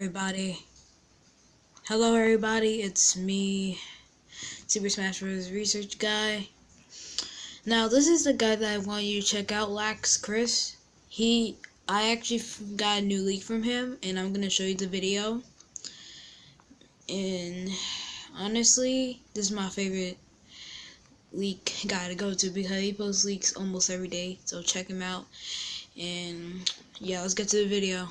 Everybody. Hello everybody, it's me, Super Smash Bros. Research Guy. Now this is the guy that I want you to check out, Lax Chris. I actually got a new leak from him, and I'm gonna show you the video. And honestly, this is my favorite leak guy to go to because he posts leaks almost every day, so check him out. And yeah, let's get to the video.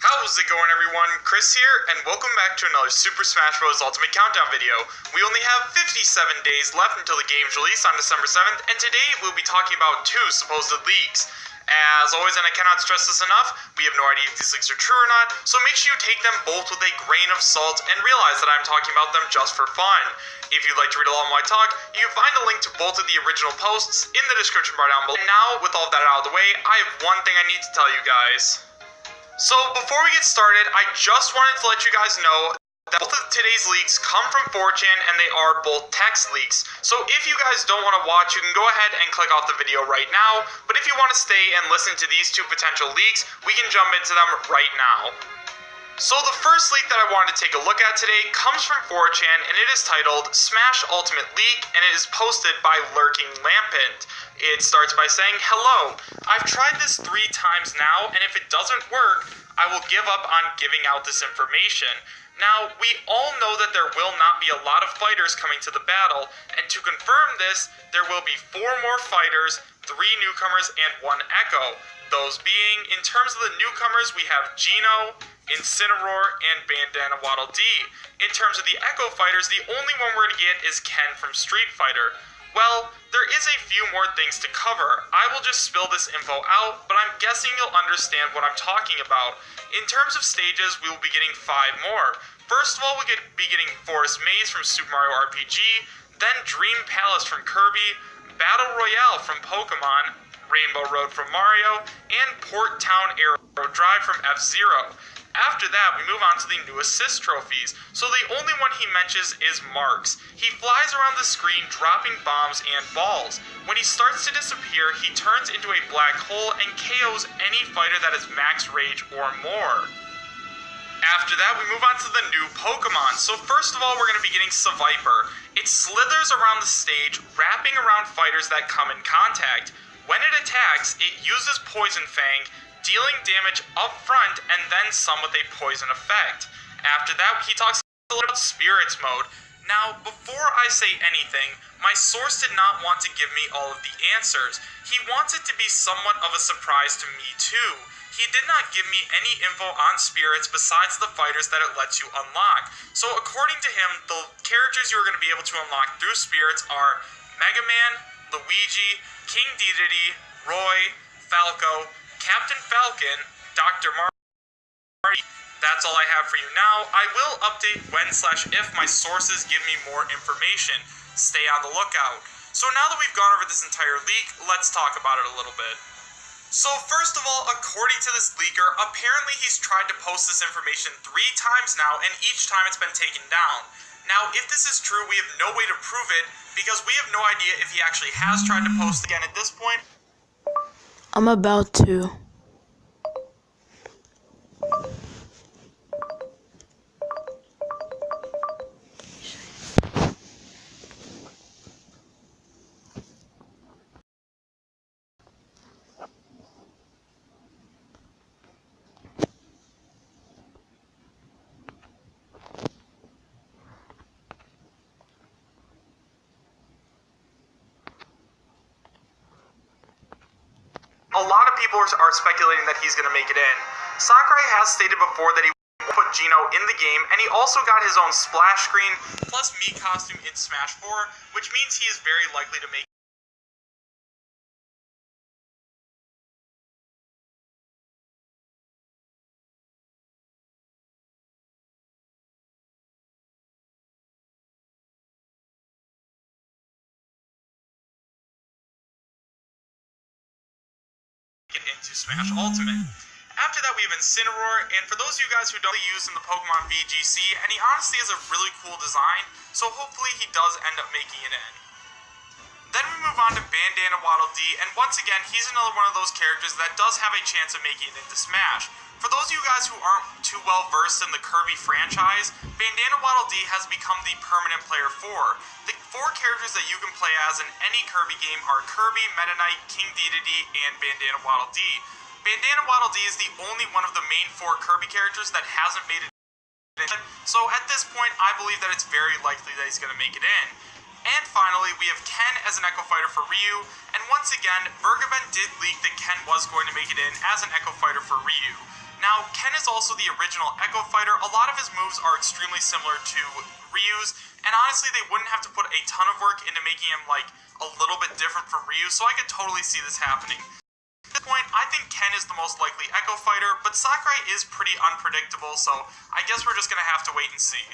How's it going, everyone? Chris here, and welcome back to another Super Smash Bros. Ultimate Countdown video. We only have 57 days left until the game's release on December 7th, and today we'll be talking about two supposed leaks. As always, and I cannot stress this enough, we have no idea if these leaks are true or not, so make sure you take them both with a grain of salt and realize that I'm talking about them just for fun. If you'd like to read along while I talk, you can find a link to both of the original posts in the description bar down below. And now, with all of that out of the way, I have one thing I need to tell you guys. So before we get started, I just wanted to let you guys know that both of today's leaks come from 4chan and they are both text leaks. So if you guys don't want to watch, you can go ahead and click off the video right now. But if you want to stay and listen to these two potential leaks, we can jump into them right now. So the first leak that I wanted to take a look at today comes from 4chan, and it is titled Smash Ultimate Leak, and it is posted by Lurking Lampant. It starts by saying, "Hello, I've tried this 3 times now, and if it doesn't work, I will give up on giving out this information. Now, we all know that there will not be a lot of fighters coming to the battle, and to confirm this, there will be 4 more fighters, 3 newcomers, and 1 Echo. Those being, in terms of the newcomers, we have Gino, Incineroar, and Bandana Waddle Dee. In terms of the Echo fighters, the only one we're going to get is Ken from Street Fighter. Well, there is a few more things to cover. I will just spill this info out, but I'm guessing you'll understand what I'm talking about. In terms of stages, we will be getting 5 more. First of all, we'll be getting Forest Maze from Super Mario RPG, then Dream Palace from Kirby, Battle Royale from Pokemon, Rainbow Road from Mario, and Port Town Arrow Drive from F-Zero. After that, we move on to the new assist trophies, so the only one he mentions is Marks. He flies around the screen dropping bombs and balls. When he starts to disappear, he turns into a black hole and KOs any fighter that is max rage or more. After that, we move on to the new Pokemon. So first of all, we're going to be getting Seviper. It slithers around the stage, wrapping around fighters that come in contact. When it attacks, it uses Poison Fang, dealing damage up front and then some with a poison effect. After that, he talks a little about Spirits Mode. Now, before I say anything, my source did not want to give me all of the answers. He wants it to be somewhat of a surprise to me too. He did not give me any info on Spirits besides the fighters that it lets you unlock. So according to him, the characters you're going to be able to unlock through Spirits are Mega Man, Luigi, King Dedede, Roy, Falco, Captain Falcon, Dr. Marty. That's all I have for you now. I will update when/if my sources give me more information. Stay on the lookout. So now that we've gone over this entire leak, let's talk about it a little bit. So first of all, according to this leaker, apparently he's tried to post this information 3 times now, and each time it's been taken down. Now, if this is true, we have no way to prove it, because we have no idea if he actually has tried to post again at this point. I'm about to. A lot of people are speculating that he's going to make it in. Sakurai has stated before that he will put Gino in the game, and he also got his own splash screen, plus Mii costume in Smash 4, which means he is very likely to make it into Smash Ultimate. After that, we have Incineroar, and for those of you guys who don't use in the Pokemon VGC, and he honestly has a really cool design, so hopefully he does end up making it in. Then we move on to Bandana Waddle Dee, and once again, he's another one of those characters that does have a chance of making it into Smash. For those of you guys who aren't too well versed in the Kirby franchise, Bandana Waddle Dee has become the permanent player 4. The 4 characters that you can play as in any Kirby game are Kirby, Meta Knight, King Dedede, and Bandana Waddle Dee. Bandana Waddle Dee is the only one of the main 4 Kirby characters that hasn't made it in. So at this point, I believe that it's very likely that he's going to make it in. And finally, we have Ken as an Echo Fighter for Ryu, and once again, Vergaben did leak that Ken was going to make it in as an Echo Fighter for Ryu. Now, Ken is also the original Echo Fighter. A lot of his moves are extremely similar to Ryu's, and honestly, they wouldn't have to put a ton of work into making him, like, a little bit different from Ryu, so I could totally see this happening. At this point, I think Ken is the most likely Echo Fighter, but Sakurai is pretty unpredictable, so I guess we're just going to have to wait and see.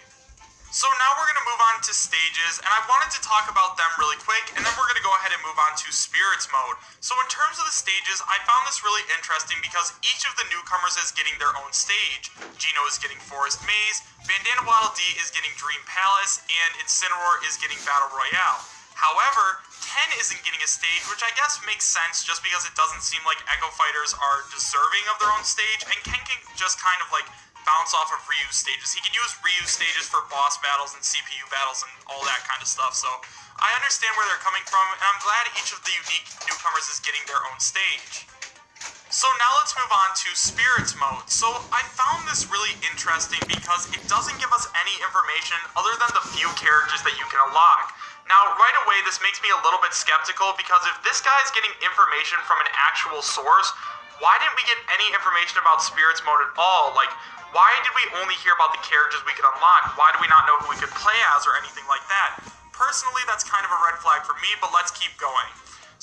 So now we're going to move on to stages, and I wanted to talk about them really quick, and then we're going to go ahead and move on to Spirits mode. So in terms of the stages, I found this really interesting because each of the newcomers is getting their own stage. Geno is getting Forest Maze, Bandana Waddle Dee is getting Dream Palace, and Incineroar is getting Battle Royale. However, Ken isn't getting a stage, which I guess makes sense just because it doesn't seem like Echo Fighters are deserving of their own stage, and Ken can just kind of like bounce off of Ryu's stages. He can use Ryu's stages for boss battles and CPU battles and all that kind of stuff, so I understand where they're coming from, and I'm glad each of the unique newcomers is getting their own stage. So now let's move on to Spirits mode. So I found this really interesting because it doesn't give us any information other than the few characters that you can unlock. Now, right away, this makes me a little bit skeptical because if this guy is getting information from an actual source, why didn't we get any information about Spirits mode at all? Like, why did we only hear about the characters we could unlock? Why do we not know who we could play as or anything like that? Personally, that's kind of a red flag for me, but let's keep going.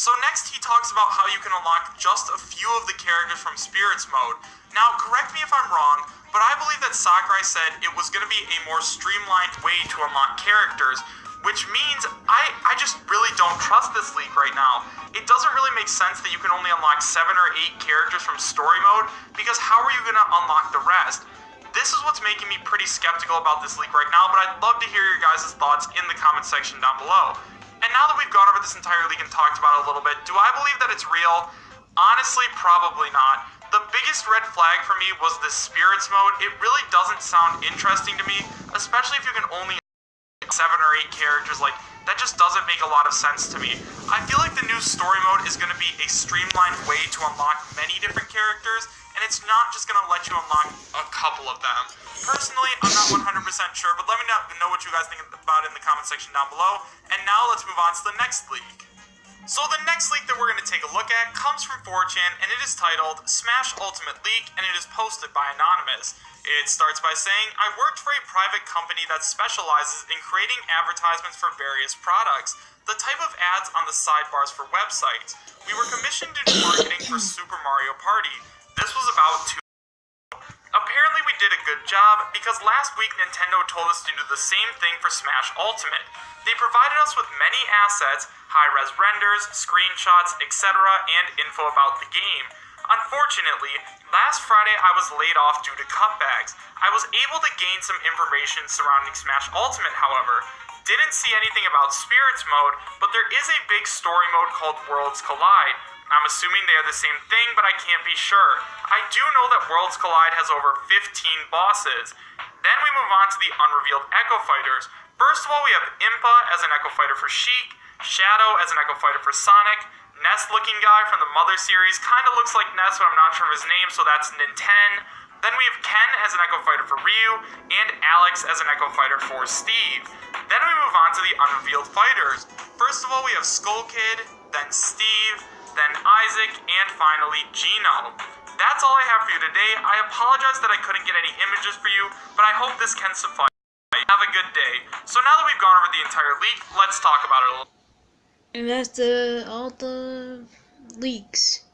So next, he talks about how you can unlock just a few of the characters from Spirits mode. Now, correct me if I'm wrong, but I believe that Sakurai said it was going to be a more streamlined way to unlock characters, which means I just really don't trust this leak right now. It doesn't really make sense that you can only unlock 7 or 8 characters from story mode, because how are you going to unlock the rest? This is what's making me pretty skeptical about this leak right now, but I'd love to hear your guys' thoughts in the comment section down below. And now that we've gone over this entire leak and talked about it a little bit, do I believe that it's real? Honestly, probably not. The biggest red flag for me was the Spirits mode. It really doesn't sound interesting to me, especially if you can only 7 or 8 characters. Like, that just doesn't make a lot of sense to me. I feel like the new story mode is going to be a streamlined way to unlock many different characters, and it's not just going to let you unlock a couple of them. Personally, I'm not 100% sure, but let me know what you guys think about it in the comment section down below. And now let's move on to the next leak. So the next leak that we're going to take a look at comes from 4chan, and it is titled Smash Ultimate Leak, and it is posted by Anonymous. It starts by saying, I worked for a private company that specializes in creating advertisements for various products, the type of ads on the sidebars for websites. We were commissioned to do marketing for Super Mario Party. This was about 2 Apparently we did a good job, because last week Nintendo told us to do the same thing for Smash Ultimate. They provided us with many assets, high-res renders, screenshots, etc., and info about the game. Unfortunately, last Friday I was laid off due to cutbacks. I was able to gain some information surrounding Smash Ultimate, however. Didn't see anything about Spirits mode, but there is a big story mode called Worlds Collide. I'm assuming they are the same thing, but I can't be sure. I do know that Worlds Collide has over 15 bosses. Then we move on to the unrevealed Echo Fighters. First of all, we have Impa as an Echo Fighter for Sheik, Shadow as an Echo Fighter for Sonic, Ness-looking guy from the Mother series, kind of looks like Ness, but I'm not sure of his name, so that's Ninten. Then we have Ken as an Echo Fighter for Ryu, and Alex as an Echo Fighter for Steve. Then we move on to the unrevealed fighters. First of all, we have Skull Kid, then Steve, then Isaac, and finally Geno. That's all I have for you today. I apologize that I couldn't get any images for you, but I hope this can suffice. Have a good day. So now that we've gone over the entire leak, let's talk about it a little. And that's all the leaks.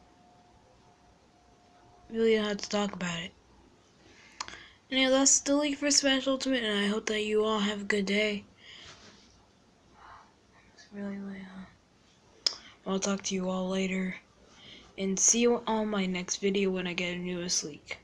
Really don't have to talk about it. And yeah, that's the leak for Smash Ultimate, and I hope that you all have a good day. It's really late, huh? I'll talk to you all later. and see you on my next video when I get a newest leak.